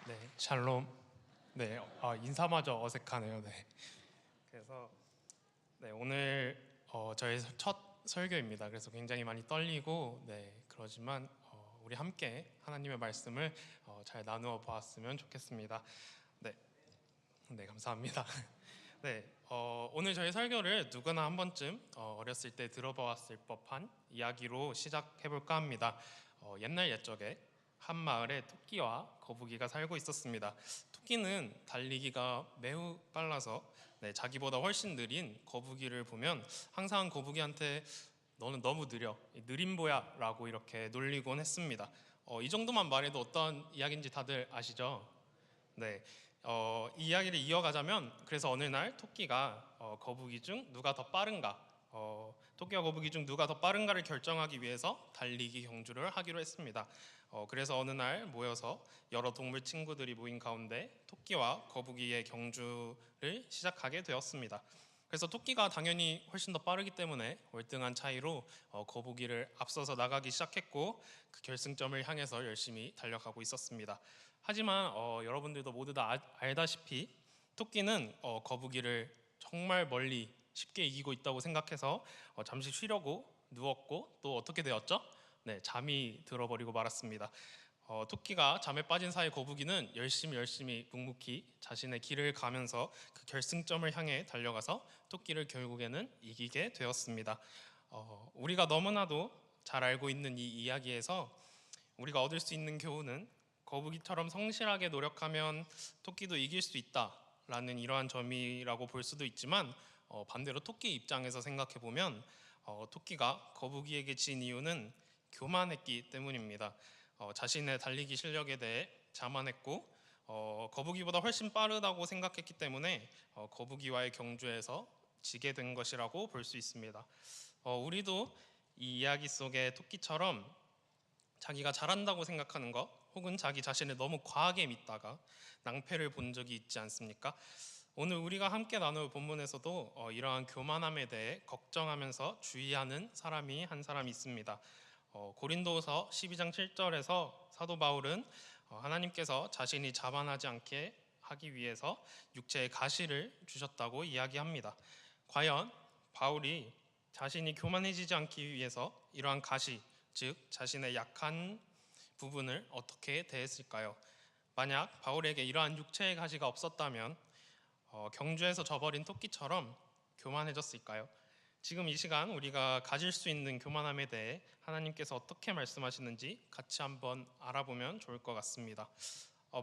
네, 샬롬. 네, 인사마저 어색하네요. 네. 그래서 네, 오늘 저의 첫 설교입니다. 그래서 굉장히 많이 떨리고 그러지만 우리 함께 하나님의 말씀을 잘 나누어 보았으면 좋겠습니다. 네, 네, 감사합니다. 네, 오늘 저희 설교를 누구나 한 번쯤 어렸을 때 들어보았을 법한 이야기로 시작해 볼까 합니다. 옛날 옛적에 한 마을에 토끼와 거북이가 살고 있었습니다. 토끼는 달리기가 매우 빨라서 자기보다 훨씬 느린 거북이를 보면 항상 거북이한테 너는 너무 느려, 느림보야 라고 이렇게 놀리곤 했습니다. 이 정도만 말해도 어떤 이야기인지 다들 아시죠? 네, 이 이야기를 이어가자면 그래서 어느 날 토끼가 거북이 중 누가 더 빠른가, 토끼와 거북이 중 누가 더 빠른가를 결정하기 위해서 달리기 경주를 하기로 했습니다. 그래서 어느 날 모여서 여러 동물 친구들이 모인 가운데 토끼와 거북이의 경주를 시작하게 되었습니다. 그래서 토끼가 당연히 훨씬 더 빠르기 때문에 월등한 차이로 거북이를 앞서서 나가기 시작했고 그 결승점을 향해서 열심히 달려가고 있었습니다. 하지만 여러분들도 모두 다 알다시피 토끼는 거북이를 정말 멀리 쉽게 이기고 있다고 생각해서 잠시 쉬려고 누웠고 또 어떻게 되었죠? 네, 잠이 들어버리고 말았습니다. 토끼가 잠에 빠진 사이 거북이는 열심히 묵묵히 자신의 길을 가면서 그 결승점을 향해 달려가서 토끼를 결국에는 이기게 되었습니다. 우리가 너무나도 잘 알고 있는 이 이야기에서 우리가 얻을 수 있는 교훈은 거북이처럼 성실하게 노력하면 토끼도 이길 수 있다라는 이러한 점이라고 볼 수도 있지만 반대로 토끼 입장에서 생각해 보면 토끼가 거북이에게 진 이유는 교만했기 때문입니다. 자신의 달리기 실력에 대해 자만했고 거북이보다 훨씬 빠르다고 생각했기 때문에 거북이와의 경주에서 지게 된 것이라고 볼 수 있습니다. 우리도 이 이야기 속의 토끼처럼 자기가 잘한다고 생각하는 것 혹은 자기 자신을 너무 과하게 믿다가 낭패를 본 적이 있지 않습니까? 오늘 우리가 함께 나눌 본문에서도 이러한 교만함에 대해 걱정하면서 주의하는 사람이 한 사람이 있습니다. 고린도서 12장 7절에서 사도 바울은 하나님께서 자신이 자만하지 않게 하기 위해서 육체의 가시를 주셨다고 이야기합니다. 과연 바울이 자신이 교만해지지 않기 위해서 이러한 가시, 즉 자신의 약한 부분을 어떻게 대했을까요? 만약 바울에게 이러한 육체의 가시가 없었다면 경주에서 져버린 토끼처럼 교만해졌을까요? 지금 이 시간 우리가 가질 수 있는 교만함에 대해 하나님께서 어떻게 말씀하시는지 같이 한번 알아보면 좋을 것 같습니다.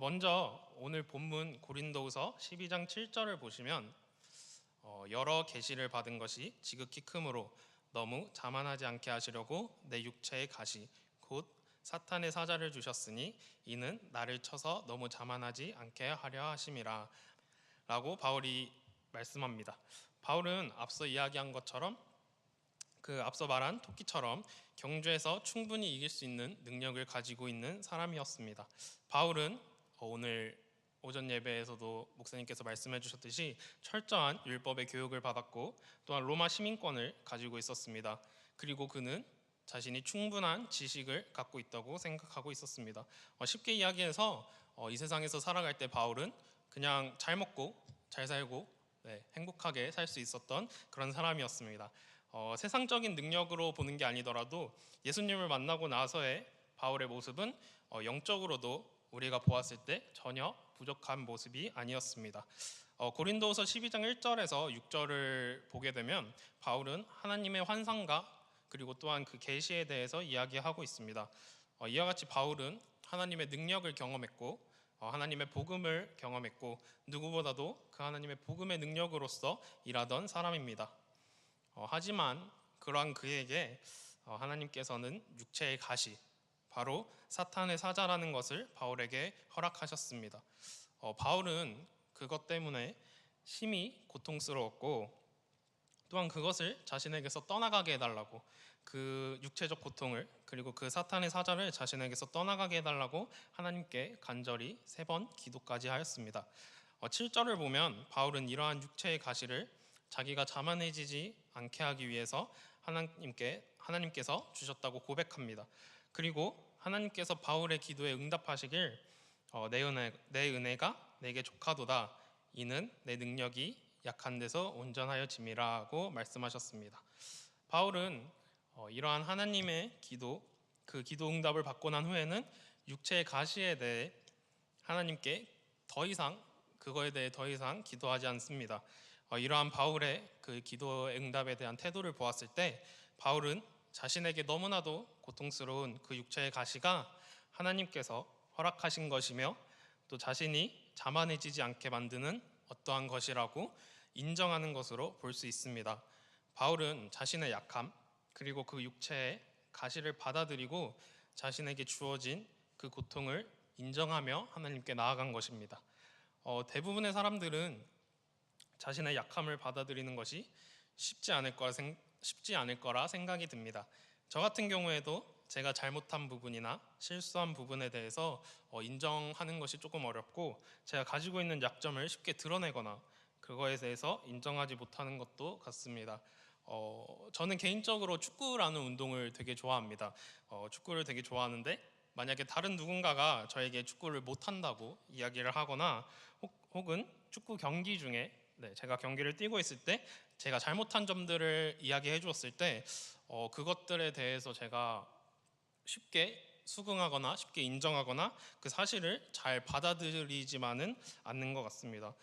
먼저 오늘 본문 고린도후서 12장 7절을 보시면 여러 계시를 받은 것이 지극히 크므로 너무 자만하지 않게 하시려고 내 육체의 가시 곧 사탄의 사자를 주셨으니 이는 나를 쳐서 너무 자만하지 않게 하려 하심이라 라고 바울이 말씀합니다. 바울은 앞서 이야기한 것처럼 그 앞서 말한 토끼처럼 경주에서 충분히 이길 수 있는 능력을 가지고 있는 사람이었습니다. 바울은 오늘 오전 예배에서도 목사님께서 말씀해 주셨듯이 철저한 율법의 교육을 받았고 또한 로마 시민권을 가지고 있었습니다. 그리고 그는 자신이 충분한 지식을 갖고 있다고 생각하고 있었습니다. 쉽게 이야기해서 이 세상에서 살아갈 때 바울은 그냥 잘 먹고 잘 살고 행복하게 살 수 있었던 그런 사람이었습니다. 세상적인 능력으로 보는 게 아니더라도 예수님을 만나고 나서의 바울의 모습은 영적으로도 우리가 보았을 때 전혀 부족한 모습이 아니었습니다. 고린도후서 12장 1절에서 6절을 보게 되면 바울은 하나님의 환상과 그리고 또한 그 계시에 대해서 이야기하고 있습니다. 이와 같이 바울은 하나님의 능력을 경험했고 하나님의 복음을 경험했고 누구보다도 그 하나님의 복음의 능력으로서 일하던 사람입니다. 하지만 그러한 그에게 하나님께서는 육체의 가시, 바로 사탄의 사자라는 것을 바울에게 허락하셨습니다. 바울은 그것 때문에 심히 고통스러웠고 또한 그것을 자신에게서 떠나가게 해달라고 그 육체적 고통을 그리고 그 사탄의 사자를 자신에게서 떠나가게 해달라고 하나님께 간절히 3번 기도까지 하였습니다. 7절을 보면 바울은 이러한 육체의 가시를 자기가 자만해지지 않게 하기 위해서 하나님께서 주셨다고 고백합니다. 그리고 하나님께서 바울의 기도에 응답하시길 내 은혜가 내게 족하도다. 이는 내 능력이 약한 데서 온전하여 짐이라고 말씀하셨습니다. 바울은 이러한 하나님의 기도, 그 기도 응답을 받고 난 후에는 육체의 가시에 대해 하나님께 그거에 대해 더 이상 기도하지 않습니다. 이러한 바울의 그 기도 응답에 대한 태도를 보았을 때 바울은 자신에게 너무나도 고통스러운 그 육체의 가시가 하나님께서 허락하신 것이며 또 자신이 자만해지지 않게 만드는 어떠한 것이라고 인정하는 것으로 볼 수 있습니다. 바울은 자신의 약함 그리고 그 육체의 가시를 받아들이고 자신에게 주어진 그 고통을 인정하며 하나님께 나아간 것입니다. 대부분의 사람들은 자신의 약함을 받아들이는 것이 쉽지 않을 거라 생각이 듭니다. 저 같은 경우에도 제가 잘못한 부분이나 실수한 부분에 대해서 인정하는 것이 조금 어렵고 제가 가지고 있는 약점을 쉽게 드러내거나 그거에 대해서 인정하지 못하는 것도 같습니다. 저는 개인적으로 축구라는 운동을 되게 좋아합니다. 축구를 되게 좋아하는데 만약에 다른 누군가가 저에게 축구를 못한다고 이야기를 하거나 혹은 축구 경기 중에 제가 경기를 뛰고 있을 때 제가 잘못한 점들을 이야기해 주었을 때 그것들에 대해서 제가 쉽게 수긍하거나 쉽게 인정하거나 그 사실을 잘 받아들이지만은 않는 것 같습니다.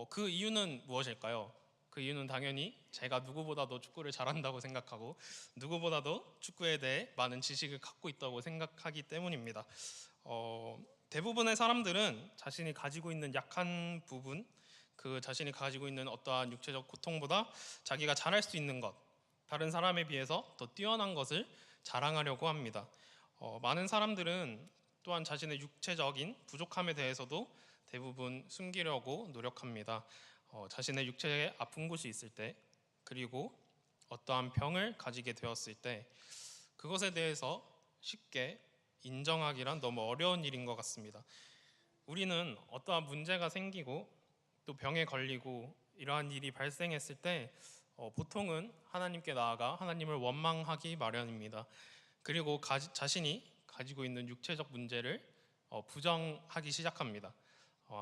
그 이유는 무엇일까요? 그 이유는 당연히 제가 누구보다도 축구를 잘한다고 생각하고 누구보다도 축구에 대해 많은 지식을 갖고 있다고 생각하기 때문입니다. 대부분의 사람들은 자신이 가지고 있는 약한 부분, 그 자신이 가지고 있는 어떠한 육체적 고통보다 자기가 잘할 수 있는 것, 다른 사람에 비해서 더 뛰어난 것을 자랑하려고 합니다. 많은 사람들은 또한 자신의 육체적인 부족함에 대해서도 대부분 숨기려고 노력합니다. 자신의 육체에 아픈 곳이 있을 때 그리고 어떠한 병을 가지게 되었을 때 그것에 대해서 쉽게 인정하기란 너무 어려운 일인 것 같습니다. 우리는 어떠한 문제가 생기고 또 병에 걸리고 이러한 일이 발생했을 때 보통은 하나님께 나아가 하나님을 원망하기 마련입니다. 그리고 자신이 가지고 있는 육체적 문제를 부정하기 시작합니다.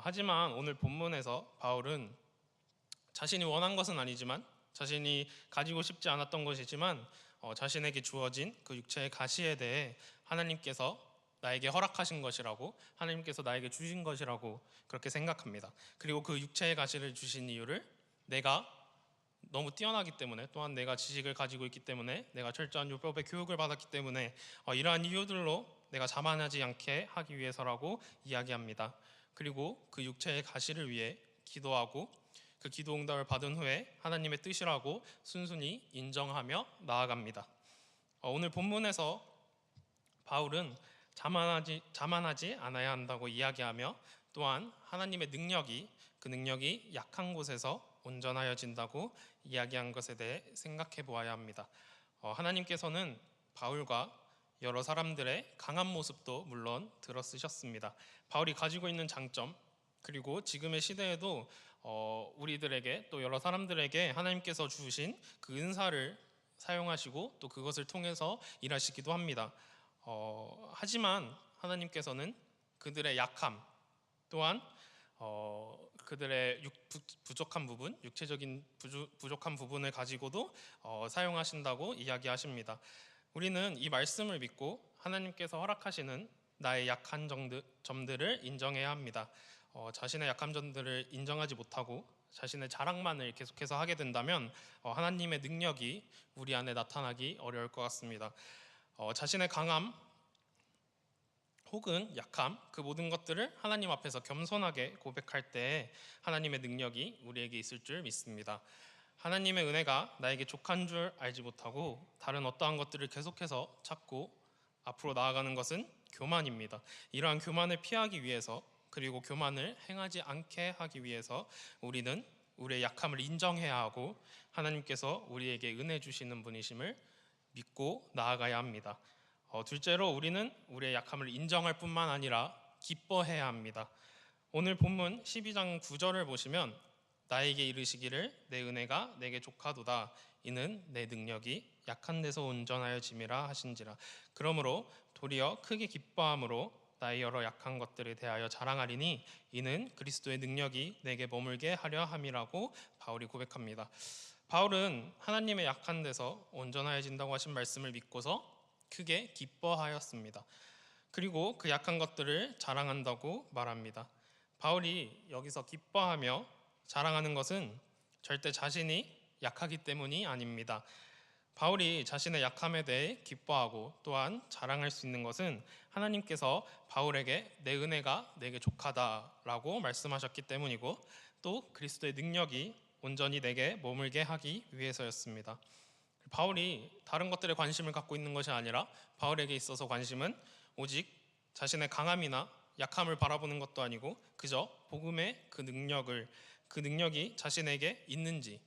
하지만 오늘 본문에서 바울은 자신이 원한 것은 아니지만 자신이 가지고 싶지 않았던 것이지만 자신에게 주어진 그 육체의 가시에 대해 하나님께서 나에게 허락하신 것이라고 하나님께서 나에게 주신 것이라고 그렇게 생각합니다. 그리고 그 육체의 가시를 주신 이유를 내가 너무 뛰어나기 때문에 또한 내가 지식을 가지고 있기 때문에 내가 철저한 율법의 교육을 받았기 때문에 이러한 이유들로 내가 자만하지 않게 하기 위해서라고 이야기합니다. 그리고 그 육체의 가시를 위해 기도하고 그 기도 응답을 받은 후에 하나님의 뜻이라고 순순히 인정하며 나아갑니다. 오늘 본문에서 바울은 자만하지 않아야 한다고 이야기하며 또한 하나님의 그 능력이 약한 곳에서 온전하여진다고 이야기한 것에 대해 생각해 보아야 합니다. 하나님께서는 바울과 여러 사람들의 강한 모습도 물론 들어쓰셨습니다. 바울이 가지고 있는 장점 그리고 지금의 시대에도 우리들에게 또 여러 사람들에게 하나님께서 주신 그 은사를 사용하시고 또 그것을 통해서 일하시기도 합니다. 하지만 하나님께서는 그들의 약함 또한 그들의 부족한 부분, 육체적인 부족한 부분을 가지고도 사용하신다고 이야기하십니다. 우리는 이 말씀을 믿고 하나님께서 허락하시는 나의 약한 점들을 인정해야 합니다. 자신의 약한 점들을 인정하지 못하고 자신의 자랑만을 계속해서 하게 된다면 하나님의 능력이 우리 안에 나타나기 어려울 것 같습니다. 자신의 강함 혹은 약함 그 모든 것들을 하나님 앞에서 겸손하게 고백할 때 하나님의 능력이 우리에게 있을 줄 믿습니다. 하나님의 은혜가 나에게 족한 줄 알지 못하고 다른 어떠한 것들을 계속해서 찾고 앞으로 나아가는 것은 교만입니다. 이러한 교만을 피하기 위해서 그리고 교만을 행하지 않게 하기 위해서 우리는 우리의 약함을 인정해야 하고 하나님께서 우리에게 은혜 주시는 분이심을 믿고 나아가야 합니다. 둘째로 우리는 우리의 약함을 인정할 뿐만 아니라 기뻐해야 합니다. 오늘 본문 12장 9절을 보시면 나에게 이르시기를 내 은혜가 내게 족하도다 이는 내 능력이 약한 데서 온전하여 짐이라 하신지라. 그러므로 도리어 크게 기뻐함으로 나의 여러 약한 것들에 대하여 자랑하리니 이는 그리스도의 능력이 내게 머물게 하려 함이라고 바울이 고백합니다. 바울은 하나님의 약한 데서 온전하여진다고 하신 말씀을 믿고서 크게 기뻐하였습니다. 그리고 그 약한 것들을 자랑한다고 말합니다. 바울이 여기서 기뻐하며 자랑하는 것은 절대 자신이 약하기 때문이 아닙니다. 바울이 자신의 약함에 대해 기뻐하고 또한 자랑할 수 있는 것은 하나님께서 바울에게 내 은혜가 내게 족하다라고 말씀하셨기 때문이고 또 그리스도의 능력이 온전히 내게 머물게 하기 위해서였습니다. 바울이 다른 것들에 관심을 갖고 있는 것이 아니라 바울에게 있어서 관심은 오직 자신의 강함이나 약함을 바라보는 것도 아니고 그저 복음의 그 능력이 자신에게 있는지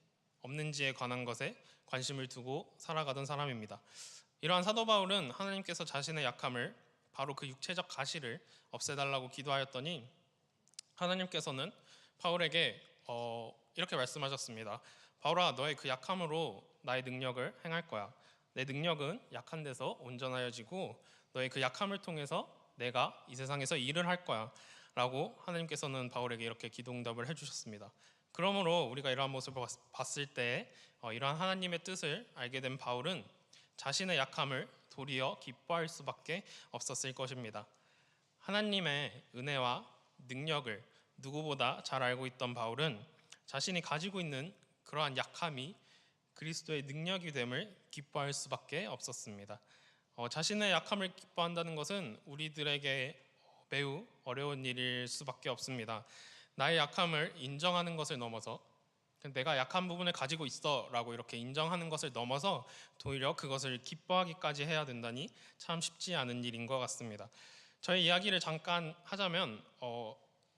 없는지에 관한 것에 관심을 두고 살아가던 사람입니다. 이러한 사도 바울은 하나님께서 자신의 약함을 바로 그 육체적 가시를 없애달라고 기도하였더니 하나님께서는 바울에게 이렇게 말씀하셨습니다. 바울아, 너의 그 약함으로 나의 능력을 행할 거야. 내 능력은 약한 데서 온전하여지고 너의 그 약함을 통해서 내가 이 세상에서 일을 할 거야 라고 하나님께서는 바울에게 이렇게 기도응답을 해주셨습니다. 그러므로 우리가 이러한 모습을 봤을 때 이러한 하나님의 뜻을 알게 된 바울은 자신의 약함을 도리어 기뻐할 수밖에 없었을 것입니다. 하나님의 은혜와 능력을 누구보다 잘 알고 있던 바울은 자신이 가지고 있는 그러한 약함이 그리스도의 능력이 됨을 기뻐할 수밖에 없었습니다. 자신의 약함을 기뻐한다는 것은 우리들에게 매우 어려운 일일 수밖에 없습니다. 나의 약함을 인정하는 것을 넘어서 내가 약한 부분을 가지고 있어 라고 이렇게 인정하는 것을 넘어서 도리어 그것을 기뻐하기까지 해야 된다니 참 쉽지 않은 일인 것 같습니다. 저의 이야기를 잠깐 하자면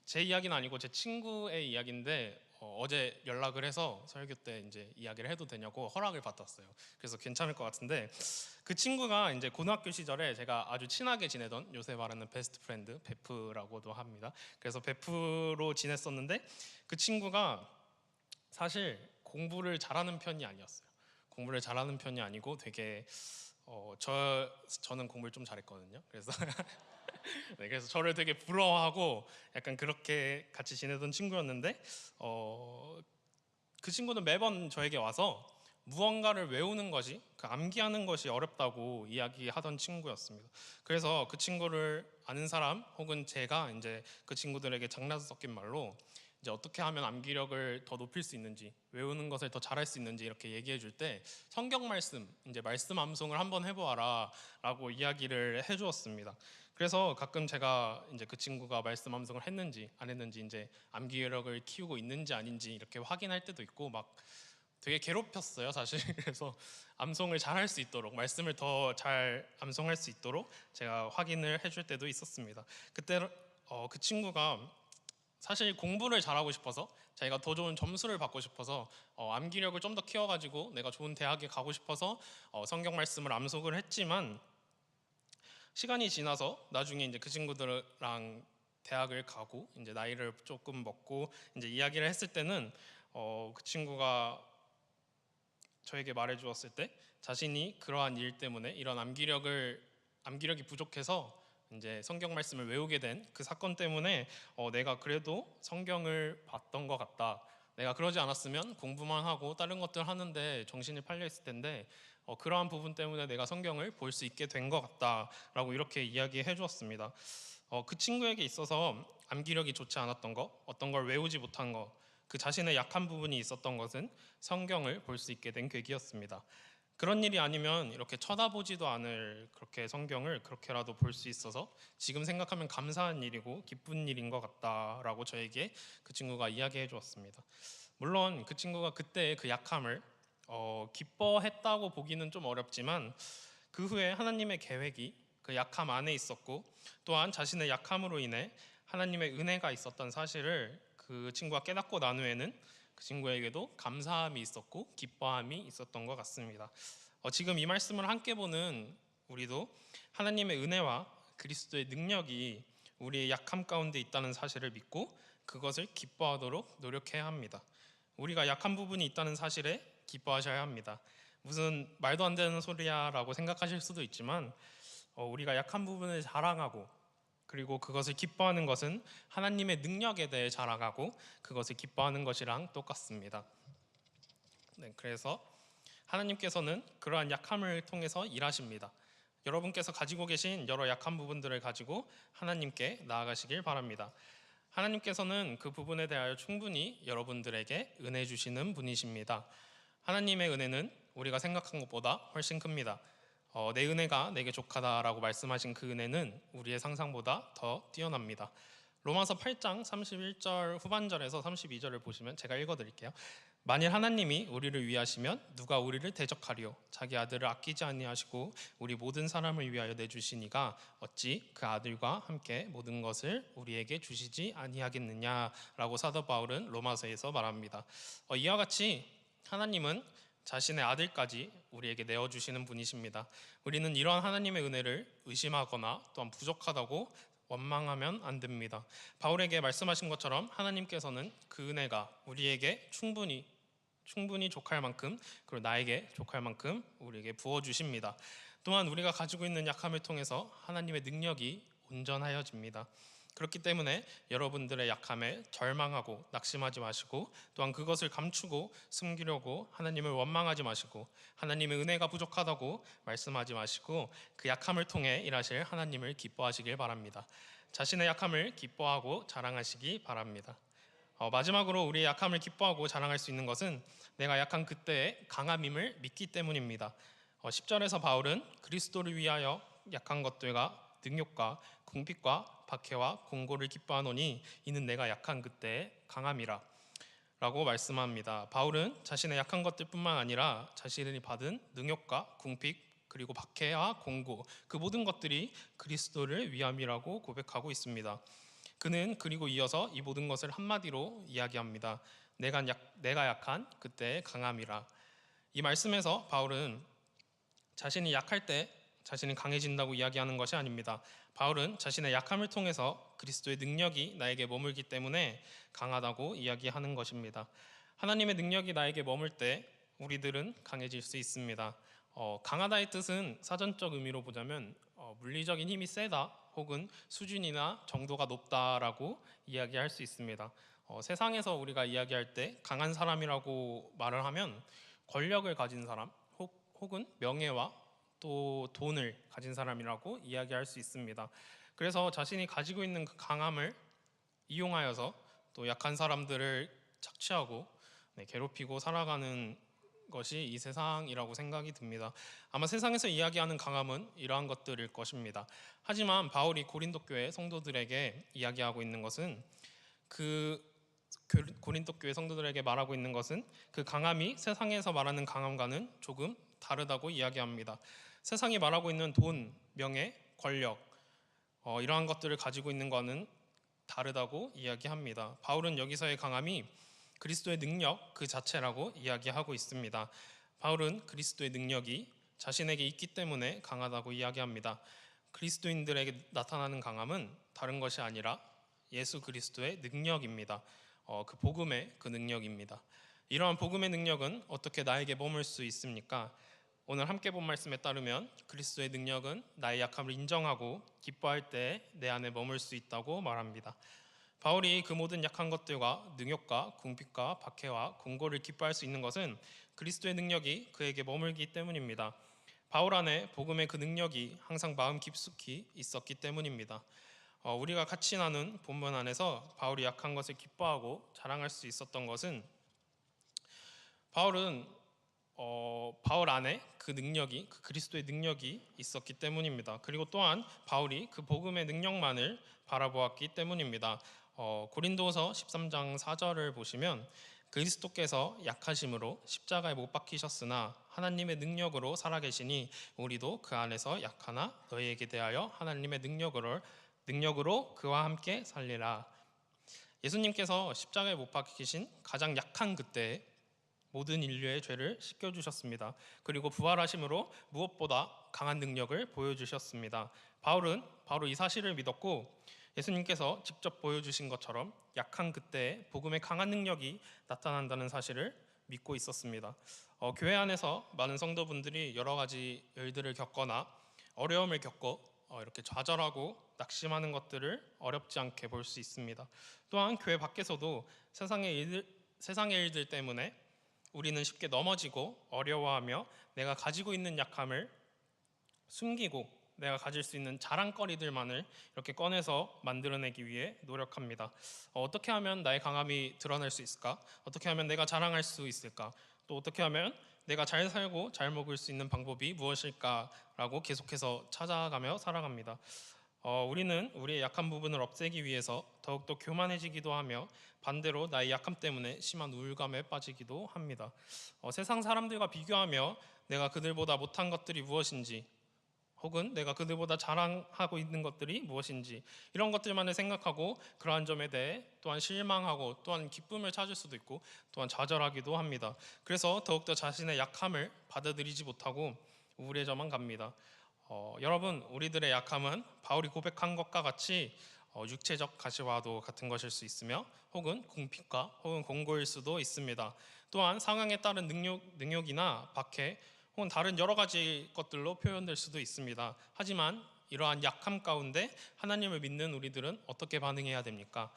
제 이야기는 아니고 제 친구의 이야기인데 어제 연락을 해서 설교 때 이제 이야기를 해도 되냐고 허락을 받았어요. 그래서 괜찮을 것 같은데 그 친구가 이제 고등학교 시절에 제가 아주 친하게 지내던 요새 말하는 베스트 프렌드 베프라고도 합니다. 그래서 베프로 지냈었는데 그 친구가 사실 공부를 잘하는 편이 아니었어요. 공부를 잘하는 편이 아니고 되게 저는 공부를 좀 잘했거든요. 그래서 네, 그래서 저를 되게 부러워하고 약간 그렇게 같이 지내던 친구였는데 그 친구는 매번 저에게 와서 무언가를 외우는 것이 그 암기하는 것이 어렵다고 이야기하던 친구였습니다. 그래서 그 친구를 아는 사람 혹은 제가 이제 그 친구들에게 장난도 섞인 말로 이제 어떻게 하면 암기력을 더 높일 수 있는지 외우는 것을 더 잘할 수 있는지 이렇게 얘기해 줄 때 성경 말씀 이제 말씀 암송을 한번 해보아라라고 이야기를 해주었습니다. 그래서 가끔 제가 이제 그 친구가 말씀 암송을 했는지 안 했는지 이제 암기력을 키우고 있는지 아닌지 이렇게 확인할 때도 있고 막 되게 괴롭혔어요 사실. 그래서 암송을 잘 할 수 있도록 말씀을 더 잘 암송할 수 있도록 제가 확인을 해줄 때도 있었습니다. 그때 그 친구가 사실 공부를 잘하고 싶어서 자기가 더 좋은 점수를 받고 싶어서 암기력을 좀 더 키워가지고 내가 좋은 대학에 가고 싶어서 성경 말씀을 암송을 했지만 시간이 지나서 나중에 이제 그 친구들랑 대학을 가고 이제 나이를 조금 먹고 이제 이야기를 했을 때는 그 친구가 저에게 말해주었을 때 자신이 그러한 일 때문에 이런 암기력이 부족해서 이제 성경 말씀을 외우게 된 그 사건 때문에 내가 그래도 성경을 봤던 것 같다. 내가 그러지 않았으면 공부만 하고 다른 것들 하는데 정신이 팔려 있을 텐데 그러한 부분 때문에 내가 성경을 볼 수 있게 된 것 같다라고 이렇게 이야기해 주었습니다. 그 친구에게 있어서 암기력이 좋지 않았던 것, 어떤 걸 외우지 못한 것, 그 자신의 약한 부분이 있었던 것은 성경을 볼 수 있게 된 계기였습니다. 그런 일이 아니면 이렇게 쳐다보지도 않을 그렇게 성경을 그렇게라도 볼 수 있어서 지금 생각하면 감사한 일이고 기쁜 일인 것 같다라고 저에게 그 친구가 이야기해 주었습니다. 물론 그 친구가 그때의 그 약함을 기뻐했다고 보기는 좀 어렵지만 그 후에 하나님의 계획이 그 약함 안에 있었고 또한 자신의 약함으로 인해 하나님의 은혜가 있었던 사실을 그 친구가 깨닫고 난 후에는 그 친구에게도 감사함이 있었고 기뻐함이 있었던 것 같습니다. 지금 이 말씀을 함께 보는 우리도 하나님의 은혜와 그리스도의 능력이 우리의 약함 가운데 있다는 사실을 믿고 그것을 기뻐하도록 노력해야 합니다. 우리가 약한 부분이 있다는 사실에 기뻐하셔야 합니다. 무슨 말도 안 되는 소리야라고 생각하실 수도 있지만 우리가 약한 부분을 자랑하고 그리고 그것을 기뻐하는 것은 하나님의 능력에 대해 자랑하고 그것을 기뻐하는 것이랑 똑같습니다. 네, 그래서 하나님께서는 그러한 약함을 통해서 일하십니다. 여러분께서 가지고 계신 여러 약한 부분들을 가지고 하나님께 나아가시길 바랍니다. 하나님께서는 그 부분에 대하여 충분히 여러분들에게 은혜 주시는 분이십니다. 하나님의 은혜는 우리가 생각한 것보다 훨씬 큽니다. 내 은혜가 내게 족하다라고 말씀하신 그 은혜는 우리의 상상보다 더 뛰어납니다. 로마서 8장 31절 후반절에서 32절을 보시면 제가 읽어드릴게요. 만일 하나님이 우리를 위하시면 누가 우리를 대적하리요? 자기 아들을 아끼지 아니하시고 우리 모든 사람을 위하여 내주시니가 어찌 그 아들과 함께 모든 것을 우리에게 주시지 아니하겠느냐라고 사도 바울은 로마서에서 말합니다. 이와 같이 하나님은 자신의 아들까지 우리에게 내어주시는 분이십니다. 우리는 이러한 하나님의 은혜를 의심하거나 또한 부족하다고 원망하면 안 됩니다. 바울에게 말씀하신 것처럼 하나님께서는 그 은혜가 우리에게 충분히 족할 만큼, 그리고 나에게 족할 만큼 우리에게 부어주십니다. 또한 우리가 가지고 있는 약함을 통해서 하나님의 능력이 온전하여집니다. 그렇기 때문에 여러분들의 약함에 절망하고 낙심하지 마시고, 또한 그것을 감추고 숨기려고 하나님을 원망하지 마시고, 하나님의 은혜가 부족하다고 말씀하지 마시고, 그 약함을 통해 일하실 하나님을 기뻐하시길 바랍니다. 자신의 약함을 기뻐하고 자랑하시기 바랍니다. 마지막으로 우리의 약함을 기뻐하고 자랑할 수 있는 것은 내가 약한 그때의 강함임을 믿기 때문입니다. 10절에서 바울은 그리스도를 위하여 약한 것들과 능욕과 궁핍과 박해와 공고를 기뻐하노니 이는 내가 약한 그때의 강함이라 라고 말씀합니다. 바울은 자신의 약한 것들뿐만 아니라 자신이 받은 능욕과 궁핍 그리고 박해와 공고, 그 모든 것들이 그리스도를 위함이라고 고백하고 있습니다. 그는 그리고 이어서 이 모든 것을 한마디로 이야기합니다. 내가 약한 그때의 강함이라. 이 말씀에서 바울은 자신이 약할 때 자신이 강해진다고 이야기하는 것이 아닙니다. 바울은 자신의 약함을 통해서 그리스도의 능력이 나에게 머물기 때문에 강하다고 이야기하는 것입니다. 하나님의 능력이 나에게 머물 때 우리들은 강해질 수 있습니다. 강하다의 뜻은 사전적 의미로 보자면 물리적인 힘이 세다 혹은 수준이나 정도가 높다라고 이야기할 수 있습니다. 세상에서 우리가 이야기할 때 강한 사람이라고 말을 하면 권력을 가진 사람 혹은 명예와 또 돈을 가진 사람이라고 이야기할 수 있습니다. 그래서 자신이 가지고 있는 그 강함을 이용하여서 또 약한 사람들을 착취하고 괴롭히고 살아가는 것이 이 세상이라고 생각이 듭니다. 아마 세상에서 이야기하는 강함은 이러한 것들일 것입니다. 하지만 바울이 고린도 교회 성도들에게 이야기하고 있는 것은 고린도 교회 성도들에게 말하고 있는 것은 그 강함이 세상에서 말하는 강함과는 조금 다르다고 이야기합니다. 세상이 말하고 있는 돈, 명예, 권력 이러한 것들을 가지고 있는 것은 다르다고 이야기합니다. 바울은 여기서의 강함이 그리스도의 능력 그 자체라고 이야기하고 있습니다. 바울은 그리스도의 능력이 자신에게 있기 때문에 강하다고 이야기합니다. 그리스도인들에게 나타나는 강함은 다른 것이 아니라 예수 그리스도의 능력입니다. 그 복음의 그 능력입니다. 이러한 복음의 능력은 어떻게 나에게 머물 수 있습니까? 오늘 함께 본 말씀에 따르면 그리스도의 능력은 나의 약함을 인정하고 기뻐할 때 내 안에 머물 수 있다고 말합니다. 바울이 그 모든 약한 것들과 능욕과 궁핍과 박해와 공고를 기뻐할 수 있는 것은 그리스도의 능력이 그에게 머물기 때문입니다. 바울 안에 복음의 그 능력이 항상 마음 깊숙이 있었기 때문입니다. 우리가 같이 나눈 본문 안에서 바울이 약한 것을 기뻐하고 자랑할 수 있었던 것은 바울 안에 그 능력이, 그 그리스도의 능력이 있었기 때문입니다. 그리고 또한 바울이 그 복음의 능력만을 바라보았기 때문입니다. 고린도서 13장 4절을 보시면 그리스도께서 약하심으로 십자가에 못 박히셨으나 하나님의 능력으로 살아계시니 우리도 그 안에서 약하나 너희에게 대하여 하나님의 능력으로 그와 함께 살리라. 예수님께서 십자가에 못 박히신 가장 약한 그때에 모든 인류의 죄를 씻겨주셨습니다. 그리고 부활하심으로 무엇보다 강한 능력을 보여주셨습니다. 바울은 바로 이 사실을 믿었고 예수님께서 직접 보여주신 것처럼 약한 그때에 복음의 강한 능력이 나타난다는 사실을 믿고 있었습니다. 교회 안에서 많은 성도분들이 여러 가지 일들을 겪거나 어려움을 겪고 이렇게 좌절하고 낙심하는 것들을 어렵지 않게 볼 수 있습니다. 또한 교회 밖에서도 세상의 일들 때문에 우리는 쉽게 넘어지고 어려워하며 내가 가지고 있는 약함을 숨기고 내가 가질 수 있는 자랑거리들만을 이렇게 꺼내서 만들어내기 위해 노력합니다. 어떻게 하면 나의 강함이 드러날 수 있을까? 어떻게 하면 내가 자랑할 수 있을까? 또 어떻게 하면 내가 잘 살고 잘 먹을 수 있는 방법이 무엇일까라고 계속해서 찾아가며 살아갑니다. 우리는 우리의 약한 부분을 없애기 위해서 더욱더 교만해지기도 하며 반대로 나의 약함 때문에 심한 우울감에 빠지기도 합니다. 세상 사람들과 비교하며 내가 그들보다 못한 것들이 무엇인지 혹은 내가 그들보다 자랑하고 있는 것들이 무엇인지 이런 것들만을 생각하고 그러한 점에 대해 또한 실망하고 또한 기쁨을 찾을 수도 있고 또한 좌절하기도 합니다. 그래서 더욱더 자신의 약함을 받아들이지 못하고 우울해져만 갑니다. 여러분, 우리들의 약함은 바울이 고백한 것과 같이 육체적 가시화도 같은 것일 수 있으며 혹은 궁핍과 혹은 공고일 수도 있습니다. 또한 상황에 따른 능욕이나 박해 혹은 다른 여러 가지 것들로 표현될 수도 있습니다. 하지만 이러한 약함 가운데 하나님을 믿는 우리들은 어떻게 반응해야 됩니까?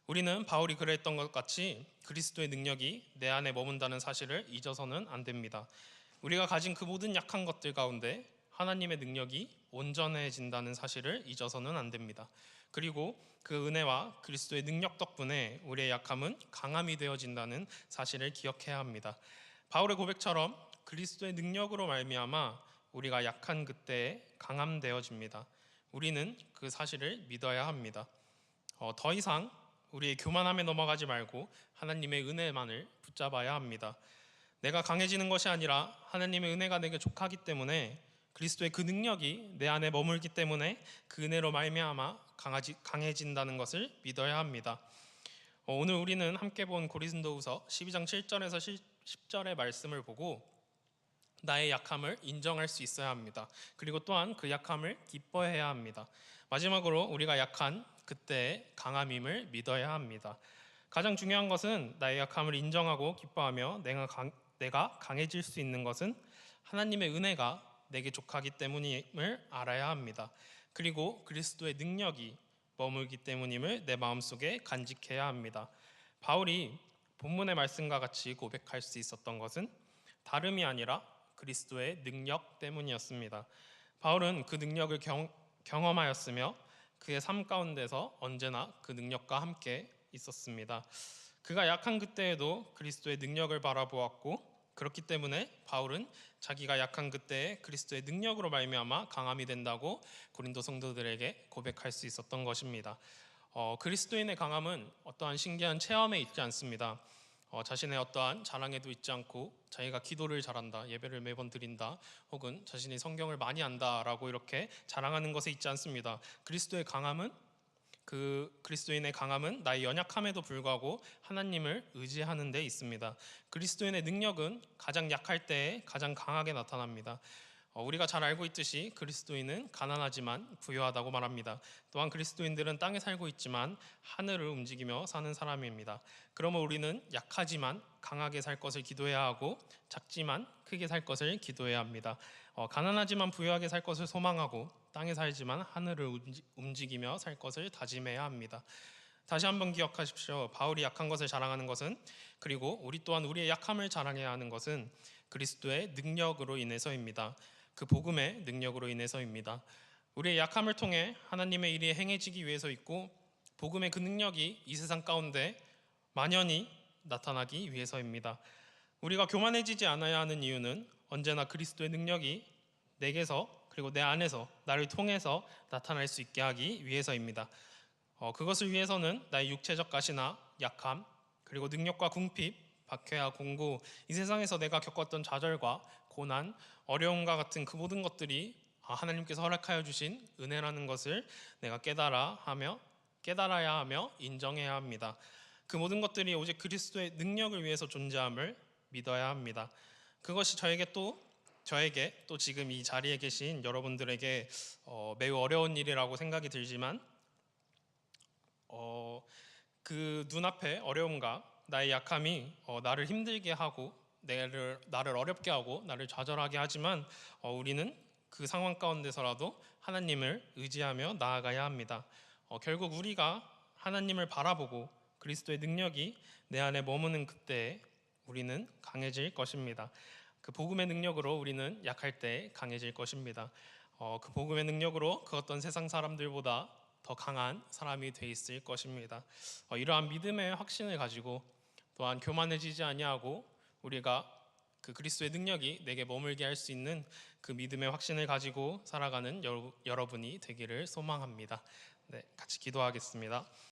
우리는 바울이 그랬던 것 같이 그리스도의 능력이 내 안에 머문다는 사실을 잊어서는 안 됩니다. 우리가 가진 그 모든 약한 것들 가운데 하나님의 능력이 온전해진다는 사실을 잊어서는 안 됩니다. 그리고 그 은혜와 그리스도의 능력 덕분에 우리의 약함은 강함이 되어진다는 사실을 기억해야 합니다. 바울의 고백처럼 그리스도의 능력으로 말미암아 우리가 약한 그때에 강함되어집니다. 우리는 그 사실을 믿어야 합니다. 더 이상 우리의 교만함에 넘어가지 말고 하나님의 은혜만을 붙잡아야 합니다. 내가 강해지는 것이 아니라 하나님의 은혜가 내게 족하기 때문에 그리스도의 그 능력이 내 안에 머물기 때문에 그 은혜로 말미암아 강해진다는 것을 믿어야 합니다. 오늘 우리는 함께 본 고린도후서 12장 7절에서 10절의 말씀을 보고 나의 약함을 인정할 수 있어야 합니다. 그리고 또한 그 약함을 기뻐해야 합니다. 마지막으로 우리가 약한 그때의 강함임을 믿어야 합니다. 가장 중요한 것은 나의 약함을 인정하고 기뻐하며 내가 강해질 수 있는 것은 하나님의 은혜가 내게 족하기 때문임을 알아야 합니다. 그리고 그리스도의 능력이 머물기 때문임을 내 마음속에 간직해야 합니다. 바울이 본문의 말씀과 같이 고백할 수 있었던 것은 다름이 아니라 그리스도의 능력 때문이었습니다. 바울은 그 능력을 경험하였으며 그의 삶 가운데서 언제나 그 능력과 함께 있었습니다. 그가 약한 그때에도 그리스도의 능력을 바라보았고 그렇기 때문에 바울은 자기가 약한 그때에 그리스도의 능력으로 말미암아 강함이 된다고 고린도 성도들에게 고백할 수 있었던 것입니다. 그리스도인의 강함은 어떠한 신기한 체험에 있지 않습니다. 자신의 어떠한 자랑에도 있지 않고 자기가 기도를 잘한다, 예배를 매번 드린다, 혹은 자신이 성경을 많이 안다라고 이렇게 자랑하는 것에 있지 않습니다. 그리스도인의 강함은 나의 연약함에도 불구하고 하나님을 의지하는 데 있습니다. 그리스도인의 능력은 가장 약할 때에 가장 강하게 나타납니다. 우리가 잘 알고 있듯이 그리스도인은 가난하지만 부유하다고 말합니다. 또한 그리스도인들은 땅에 살고 있지만 하늘을 움직이며 사는 사람입니다. 그러면 우리는 약하지만 강하게 살 것을 기도해야 하고 작지만 크게 살 것을 기도해야 합니다. 가난하지만 부유하게 살 것을 소망하고 땅에 살지만 하늘을 움직이며 살 것을 다짐해야 합니다. 다시 한번 기억하십시오. 바울이 약한 것을 자랑하는 것은, 그리고 우리 또한 우리의 약함을 자랑해야 하는 것은 그리스도의 능력으로 인해서입니다. 그 복음의 능력으로 인해서입니다. 우리의 약함을 통해 하나님의 일이 행해지기 위해서 있고 복음의 그 능력이 이 세상 가운데 만연히 나타나기 위해서입니다. 우리가 교만해지지 않아야 하는 이유는 언제나 그리스도의 능력이 내게서 그리고 내 안에서 나를 통해서 나타날 수 있게 하기 위해서입니다. 그것을 위해서는 나의 육체적 가시나 약함, 그리고 능력과 궁핍, 박해와 공고, 이 세상에서 내가 겪었던 좌절과 고난, 어려움과 같은 그 모든 것들이 하나님께서 허락하여 주신 은혜라는 것을 내가 깨달아야 하며 인정해야 합니다. 그 모든 것들이 오직 그리스도의 능력을 위해서 존재함을 믿어야 합니다. 그것이 저에게 또 지금 이 자리에 계신 여러분들에게 매우 어려운 일이라고 생각이 들지만 그 눈앞의 어려움과 나의 약함이 나를 힘들게 하고 나를 어렵게 하고 나를 좌절하게 하지만 우리는 그 상황 가운데서라도 하나님을 의지하며 나아가야 합니다. 결국 우리가 하나님을 바라보고 그리스도의 능력이 내 안에 머무는 그때 우리는 강해질 것입니다. 그 복음의 능력으로 우리는 약할 때 강해질 것입니다. 그 복음의 능력으로 그 어떤 세상 사람들보다 더 강한 사람이 돼 있을 것입니다. 이러한 믿음의 확신을 가지고 또한 교만해지지 아니하고 우리가 그 그리스도의 능력이 내게 머물게 할 수 있는 그 믿음의 확신을 가지고 살아가는 여러분이 되기를 소망합니다. 네, 같이 기도하겠습니다.